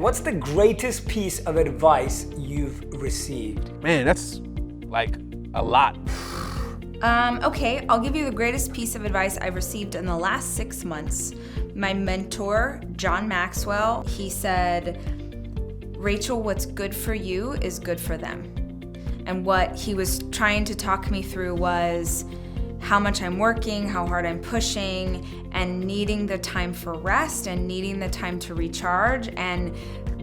What's the greatest piece of advice you've received? Man, that's like a lot. Okay, I'll give you the greatest piece of advice I've received in the last 6 months. My mentor, John Maxwell, he said, Rachel, what's good for you is good for them. And what he was trying to talk me through was how much I'm working, how hard I'm pushing, and needing the time for rest and needing the time to recharge, and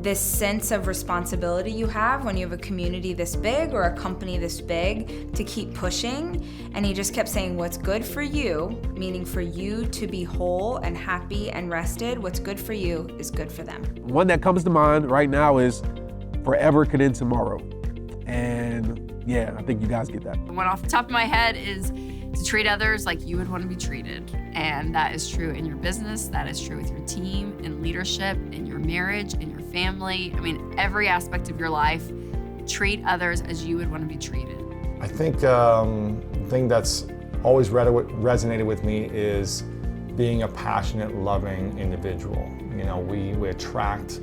this sense of responsibility you have when you have a community this big or a company this big to keep pushing. And he just kept saying, what's good for you, meaning for you to be whole and happy and rested, what's good for you is good for them. One that comes to mind right now is forever could end tomorrow. And yeah, I think you guys get that. One off the top of my head is to treat others like you would want to be treated. And that is true in your business, that is true with your team, in leadership, in your marriage, in your family. I mean, every aspect of your life, treat others as you would want to be treated. I think the thing that's always resonated with me is being a passionate, loving individual. You know, we attract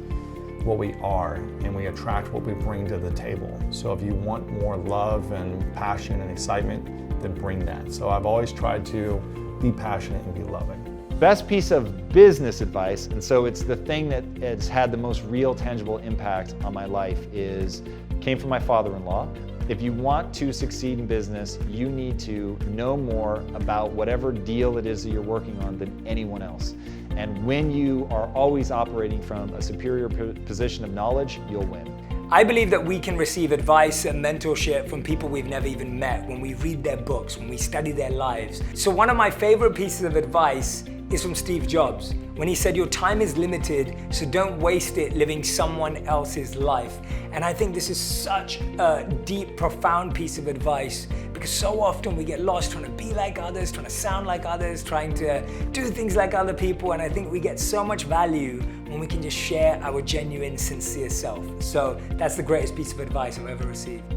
what we are, and we attract what we bring to the table. So if you want more love and passion and excitement, then bring that. So I've always tried to be passionate and be loving. Best piece of business advice, and so it's the thing that has had the most real tangible impact on my life, came from my father-in-law. If you want to succeed in business, you need to know more about whatever deal it is that you're working on than anyone else. And when you are always operating from a superior position of knowledge, you'll win. I believe that we can receive advice and mentorship from people we've never even met when we read their books, when we study their lives. So one of my favorite pieces of advice is from Steve Jobs, when he said, your time is limited, so don't waste it living someone else's life. And I think this is such a deep, profound piece of advice, because so often we get lost trying to be like others, trying to sound like others, trying to do things like other people. And I think we get so much value when we can just share our genuine, sincere self. So that's the greatest piece of advice I've ever received.